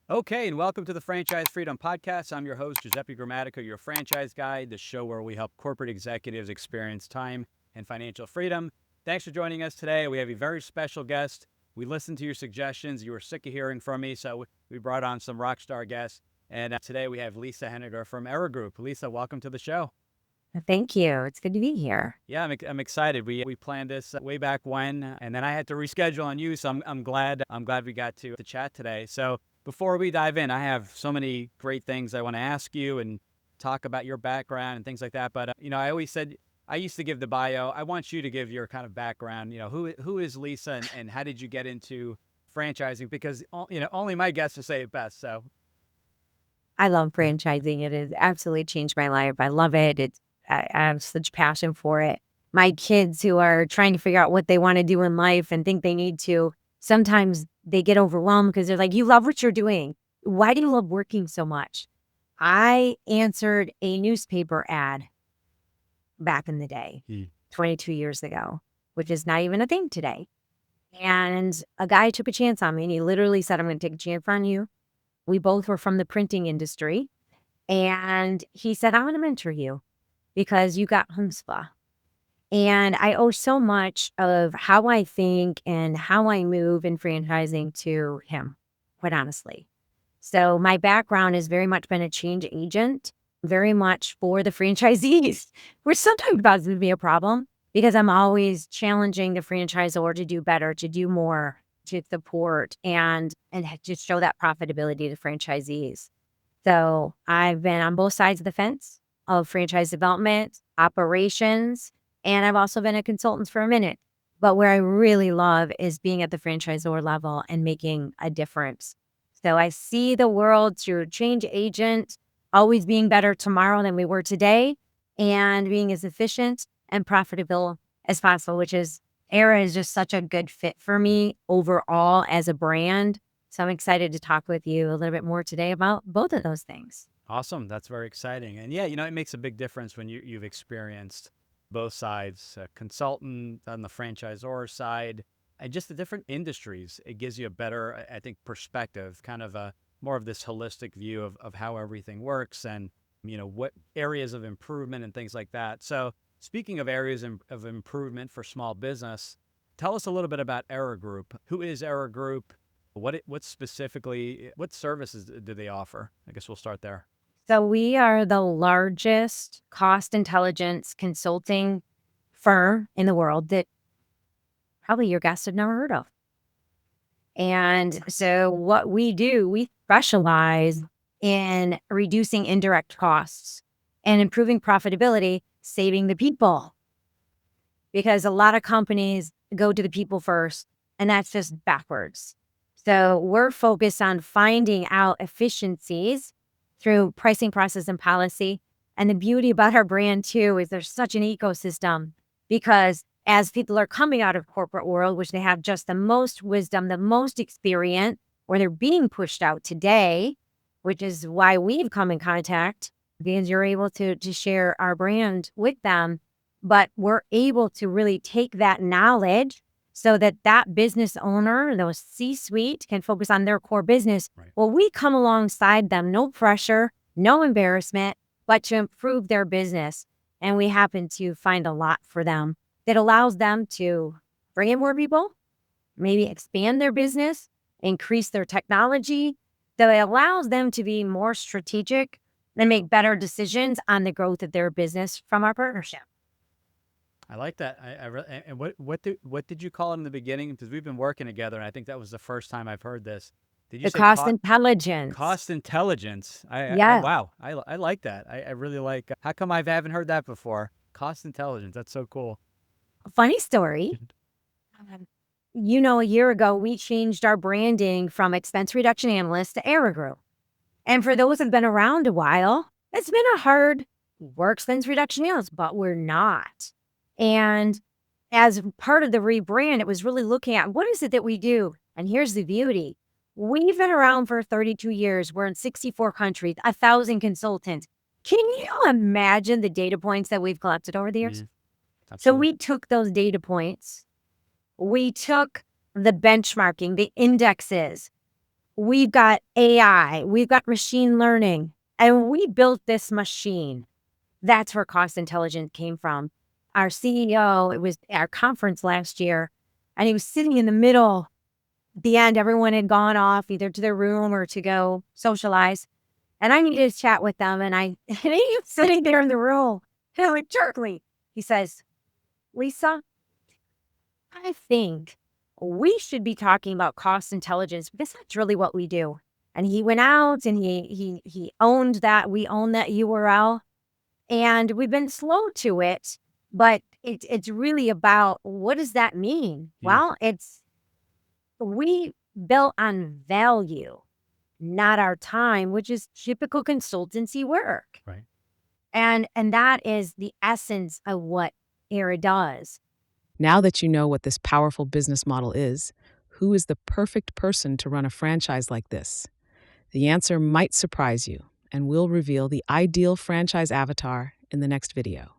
Okay, and welcome to the Franchise Freedom Podcast. I'm your host, Giuseppe Grammatico, your franchise guide, the show where we help corporate executives experience time and financial freedom. Thanks for joining us today. We have a very special guest. We listened to your suggestions. You were sick of hearing from me, so we brought on some rock star guests. And today we have Lisa Henneger from Era Group. Lisa, welcome to the show. Thank you. It's good to be here. Yeah, I'm excited. We planned this way back when, and then I had to reschedule on you. So I'm glad we got to chat today. So before we dive in, I have so many great things I want to ask you and talk about your background and things like that. But I always said I used to give the bio. I want you to give your kind of background. Who is Lisa and how did you get into franchising? Because only my guests will say it best. So I love franchising. It has absolutely changed my life. I love it. I have such passion for it. My kids who are trying to figure out what they want to do in life and think they need to, sometimes they get overwhelmed because they're like, you love what you're doing. Why do you love working so much? I answered a newspaper ad back in the day, 22 years ago, which is not even a thing today. And a guy took a chance on me and he literally said, I'm going to take a chance on you. We both were from the printing industry. And he said, I want to mentor you because you got chutzpah. And I owe so much of how I think and how I move in franchising to him, quite honestly. So my background has very much been a change agent, very much for the franchisees, which sometimes causes me a problem because I'm always challenging the franchisor to do better, to do more, to support and just show that profitability to franchisees. So I've been on both sides of the fence of franchise development, operations, and I've also been a consultant for a minute. But where I really love is being at the franchisor level and making a difference. So I see the world through change agent, always being better tomorrow than we were today, and being as efficient and profitable as possible, which is Era is just such a good fit for me overall as a brand. So I'm excited to talk with you a little bit more today about both of those things. awesome. That's very exciting. And yeah, it makes a big difference when you've experienced both sides, a consultant on the franchisor side, and just the different industries. It gives you a better, I think, perspective, kind of a more of this holistic view of how everything works and, what areas of improvement and things like that. So speaking of areas of improvement for small business, tell us a little bit about Era Group. Who is Era Group? What specifically, what services do they offer? I guess we'll start there. So we are the largest cost intelligence consulting firm in the world that probably your guests have never heard of. And so what we do, we specialize in reducing indirect costs and improving profitability, saving the people. Because a lot of companies go to the people first, and that's just backwards. So we're focused on finding out efficiencies through pricing process and policy. And the beauty about our brand too is there's such an ecosystem because as people are coming out of corporate world, which they have just the most wisdom, the most experience, or they're being pushed out today, which is why we've come in contact because you're able to share our brand with them. But we're able to really take that knowledge so that that business owner, those C-suite can focus on their core business. Right. Well, we come alongside them, no pressure, no embarrassment, but to improve their business. And we happen to find a lot for them that allows them to bring in more people, maybe expand their business, increase their technology. So it allows them to be more strategic and make better decisions on the growth of their business from our partnership. I like that. And what did you call it in the beginning? Because we've been working together, and I think that was the first time I've heard this. Did you The say cost intelligence. cost intelligence? Yeah. Wow. I like that. I really like. How come I haven't heard that before? Cost intelligence. That's so cool. Funny story. A year ago, we changed our branding from expense reduction analyst to Era Group. And for those that have been around a while, it's been a hard work expense reduction analyst, but we're not. And as part of the rebrand, it was really looking at what is it that we do? And here's the beauty. We've been around for 32 years. We're in 64 countries, 1,000 consultants. Can you imagine the data points that we've collected over the years? So Absolutely. we took those data points, we took the benchmarking, the indexes, we've got AI, we've got machine learning, and we built this machine. That's where cost intelligence came from. Our CEO, it was our conference last year, and he was sitting in the middle. At the end, everyone had gone off either to their room or to go socialize. And I needed to chat with them. And and he was sitting there in the room, and like jerkly. He says, Lisa, I think we should be talking about cost intelligence because that's really what we do. And he went out and he owned that. We own that URL. And we've been slow to it, but it's really about what does that mean? Yeah. Well, it's we built on value, not our time, which is typical consultancy work. Right. And that is the essence of what ERA does. Now that you know what this powerful business model is, who is the perfect person to run a franchise like this? The answer might surprise you, and we'll reveal the ideal franchise avatar in the next video.